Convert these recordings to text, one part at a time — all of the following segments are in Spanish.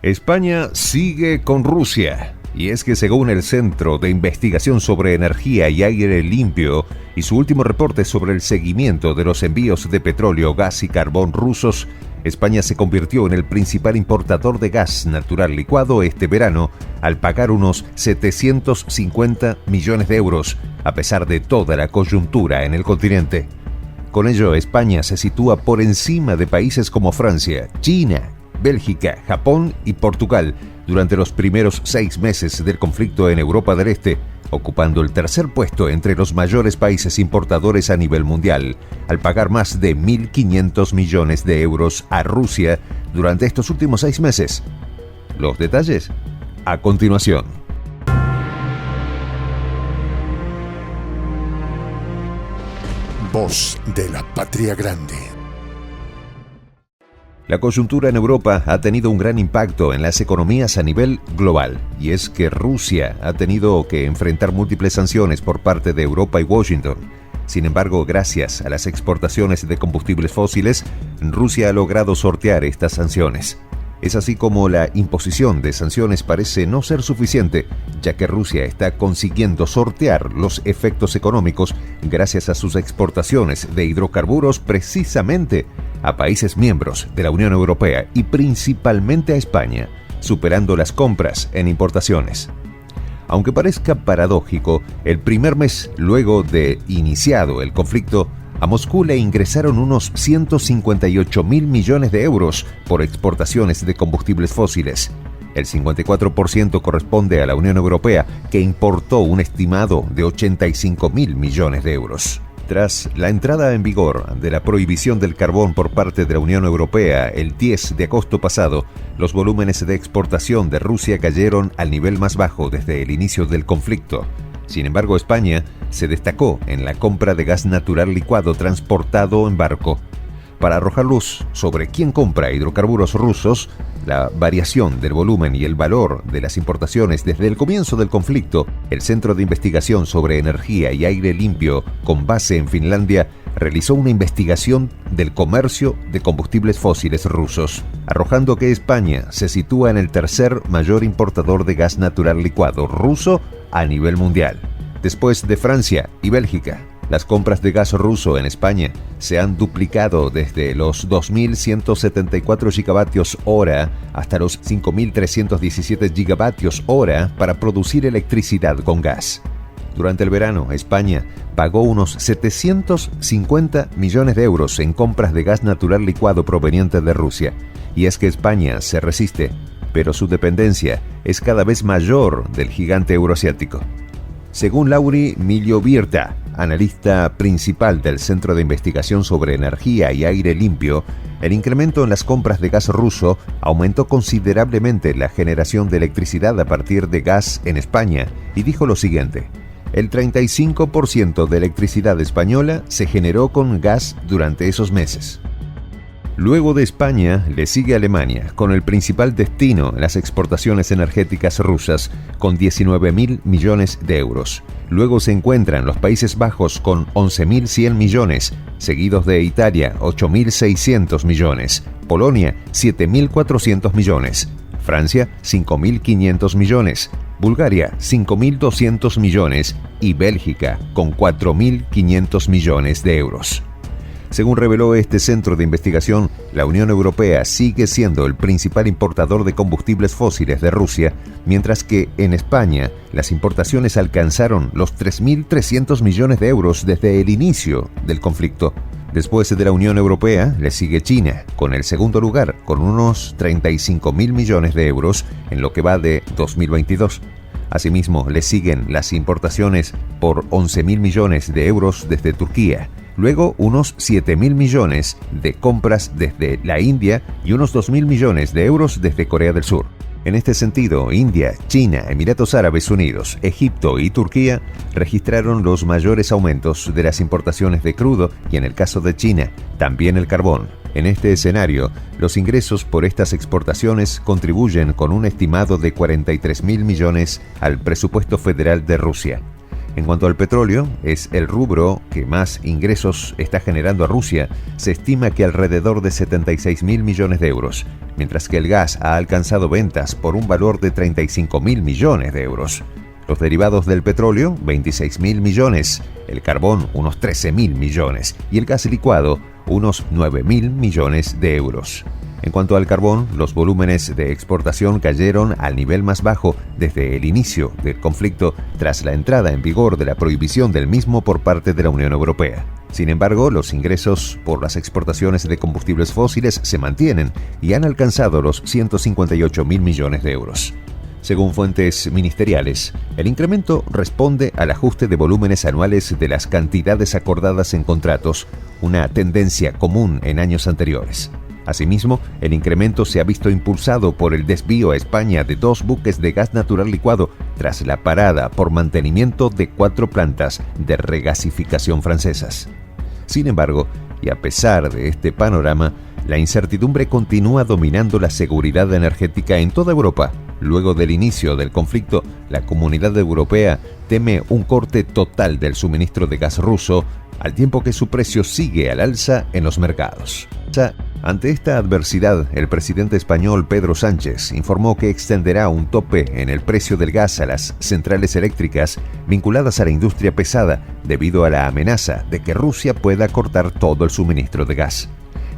España sigue con Rusia. Y es que según el Centro de Investigación sobre Energía y Aire Limpio y su último reporte sobre el seguimiento de los envíos de petróleo, gas y carbón rusos, España se convirtió en el principal importador de gas natural licuado este verano al pagar unos 750 millones de euros, a pesar de toda la coyuntura en el continente. Con ello, España se sitúa por encima de países como Francia, China, Bélgica, Japón y Portugal durante los primeros 6 meses del conflicto en Europa del Este, ocupando el tercer puesto entre los mayores países importadores a nivel mundial, al pagar más de 1.500 millones de euros a Rusia durante estos últimos 6 meses. Los detalles a continuación. Voz de la Patria Grande. La coyuntura en Europa ha tenido un gran impacto en las economías a nivel global, y es que Rusia ha tenido que enfrentar múltiples sanciones por parte de Europa y Washington. Sin embargo, gracias a las exportaciones de combustibles fósiles, Rusia ha logrado sortear estas sanciones. Es así como la imposición de sanciones parece no ser suficiente, ya que Rusia está consiguiendo sortear los efectos económicos gracias a sus exportaciones de hidrocarburos precisamente a países miembros de la Unión Europea y principalmente a España, superando las compras en importaciones. Aunque parezca paradójico, el primer mes luego de iniciado el conflicto, a Moscú le ingresaron unos 158.000 millones de euros por exportaciones de combustibles fósiles. El 54% corresponde a la Unión Europea, que importó un estimado de 85.000 millones de euros. Tras la entrada en vigor de la prohibición del carbón por parte de la Unión Europea el 10 de agosto pasado, los volúmenes de exportación de Rusia cayeron al nivel más bajo desde el inicio del conflicto. Sin embargo, España se destacó en la compra de gas natural licuado transportado en barco. Para arrojar luz sobre quién compra hidrocarburos rusos, la variación del volumen y el valor de las importaciones desde el comienzo del conflicto, el Centro de Investigación sobre Energía y Aire Limpio, con base en Finlandia, realizó una investigación del comercio de combustibles fósiles rusos, arrojando que España se sitúa en el tercer mayor importador de gas natural licuado ruso a nivel mundial, después de Francia y Bélgica. Las compras de gas ruso en España se han duplicado desde los 2.174 gigavatios hora hasta los 5.317 gigavatios hora para producir electricidad con gas. Durante el verano, España pagó unos 750 millones de euros en compras de gas natural licuado proveniente de Rusia. Y es que España se resiste, pero su dependencia es cada vez mayor del gigante euroasiático. Según Lauri Miljovirta, analista principal del Centro de Investigación sobre Energía y Aire Limpio, el incremento en las compras de gas ruso aumentó considerablemente la generación de electricidad a partir de gas en España y dijo lo siguiente: el 35% de electricidad española se generó con gas durante esos meses. Luego de España, le sigue Alemania, con el principal destino en las exportaciones energéticas rusas, con 19.000 millones de euros. Luego se encuentran los Países Bajos con 11.100 millones, seguidos de Italia, 8.600 millones, Polonia, 7.400 millones, Francia, 5.500 millones, Bulgaria, 5.200 millones y Bélgica, con 4.500 millones de euros. Según reveló este centro de investigación, la Unión Europea sigue siendo el principal importador de combustibles fósiles de Rusia, mientras que en España las importaciones alcanzaron los 3.300 millones de euros desde el inicio del conflicto. Después de la Unión Europea, le sigue China, con el segundo lugar, con unos 35.000 millones de euros en lo que va de 2022. Asimismo, le siguen las importaciones por 11.000 millones de euros desde Turquía. Luego, unos 7.000 millones de compras desde la India y unos 2.000 millones de euros desde Corea del Sur. En este sentido, India, China, Emiratos Árabes Unidos, Egipto y Turquía registraron los mayores aumentos de las importaciones de crudo y, en el caso de China, también el carbón. En este escenario, los ingresos por estas exportaciones contribuyen con un estimado de 43.000 millones al presupuesto federal de Rusia. En cuanto al petróleo, es el rubro que más ingresos está generando a Rusia. Se estima que alrededor de 76.000 millones de euros, mientras que el gas ha alcanzado ventas por un valor de 35.000 millones de euros. Los derivados del petróleo, 26.000 millones, el carbón, unos 13.000 millones, y el gas licuado, unos 9.000 millones de euros. En cuanto al carbón, los volúmenes de exportación cayeron al nivel más bajo desde el inicio del conflicto tras la entrada en vigor de la prohibición del mismo por parte de la Unión Europea. Sin embargo, los ingresos por las exportaciones de combustibles fósiles se mantienen y han alcanzado los 158.000 millones de euros. Según fuentes ministeriales, el incremento responde al ajuste de volúmenes anuales de las cantidades acordadas en contratos, una tendencia común en años anteriores. Asimismo, el incremento se ha visto impulsado por el desvío a España de 2 buques de gas natural licuado tras la parada por mantenimiento de 4 plantas de regasificación francesas. Sin embargo, y a pesar de este panorama, la incertidumbre continúa dominando la seguridad energética en toda Europa. Luego del inicio del conflicto, la Comunidad Europea teme un corte total del suministro de gas ruso, al tiempo que su precio sigue al alza en los mercados. Ante esta adversidad, el presidente español Pedro Sánchez informó que extenderá un tope en el precio del gas a las centrales eléctricas vinculadas a la industria pesada debido a la amenaza de que Rusia pueda cortar todo el suministro de gas.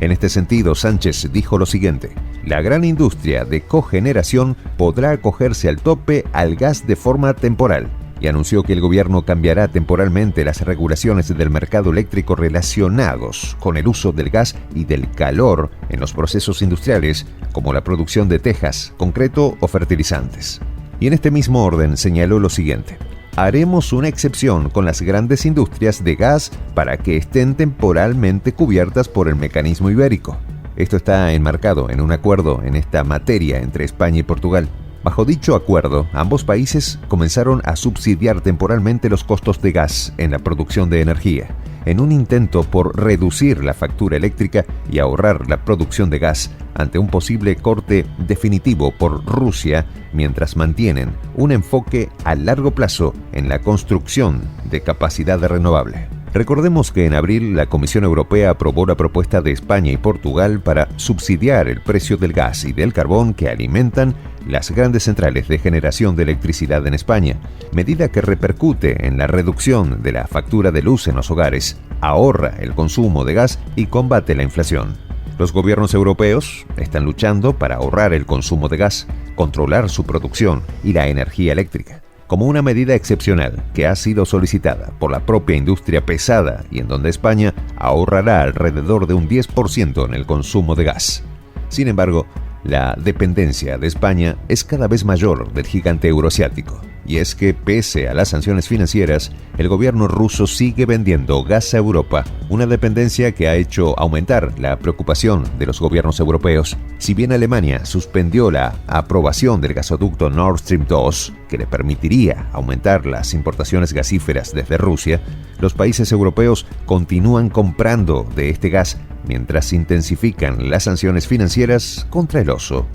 En este sentido, Sánchez dijo lo siguiente: la gran industria de cogeneración podrá acogerse al tope al gas de forma temporal, y anunció que el gobierno cambiará temporalmente las regulaciones del mercado eléctrico relacionados con el uso del gas y del calor en los procesos industriales, como la producción de tejas, concreto o fertilizantes. Y en este mismo orden señaló lo siguiente: haremos una excepción con las grandes industrias de gas para que estén temporalmente cubiertas por el mecanismo ibérico. Esto está enmarcado en un acuerdo en esta materia entre España y Portugal. Bajo dicho acuerdo, ambos países comenzaron a subsidiar temporalmente los costos de gas en la producción de energía, en un intento por reducir la factura eléctrica y ahorrar la producción de gas ante un posible corte definitivo por Rusia, mientras mantienen un enfoque a largo plazo en la construcción de capacidad renovable. Recordemos que en abril la Comisión Europea aprobó la propuesta de España y Portugal para subsidiar el precio del gas y del carbón que alimentan las grandes centrales de generación de electricidad en España, medida que repercute en la reducción de la factura de luz en los hogares, ahorra el consumo de gas y combate la inflación. Los gobiernos europeos están luchando para ahorrar el consumo de gas, controlar su producción y la energía eléctrica, como una medida excepcional que ha sido solicitada por la propia industria pesada y en donde España ahorrará alrededor de un 10% en el consumo de gas. Sin embargo, la dependencia de España es cada vez mayor del gigante euroasiático, y es que pese a las sanciones financieras, el gobierno ruso sigue vendiendo gas a Europa, una dependencia que ha hecho aumentar la preocupación de los gobiernos europeos. Si bien Alemania suspendió la aprobación del gasoducto Nord Stream 2, que le permitiría aumentar las importaciones gasíferas desde Rusia, los países europeos continúan comprando de este gas mientras intensifican las sanciones financieras contra el oso.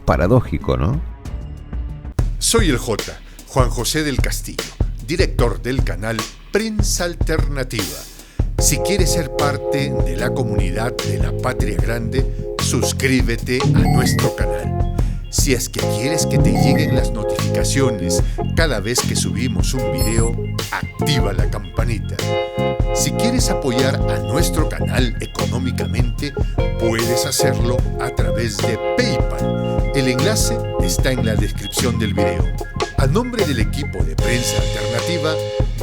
Paradójico, ¿no? Soy el J, Juan José del Castillo, director del canal Prensa Alternativa. Si quieres ser parte de la comunidad de la Patria Grande, suscríbete a nuestro canal. Si es que quieres que te lleguen las notificaciones cada vez que subimos un video, activa la campanita. Si quieres apoyar a nuestro canal económicamente, puedes hacerlo a través de PayPal. El enlace está en la descripción del video. A nombre del equipo de Prensa Alternativa,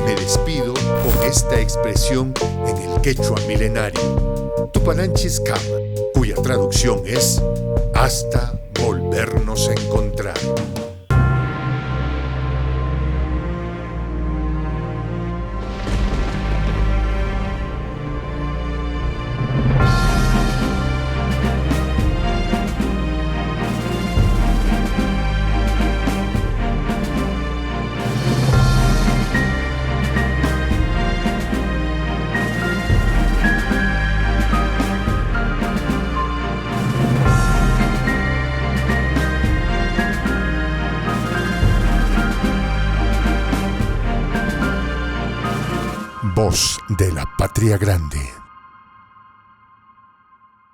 me despido con esta expresión en el quechua milenario, Tupananchis Kama, cuya traducción es hasta volvernos a encontrar. voz de la patria grande.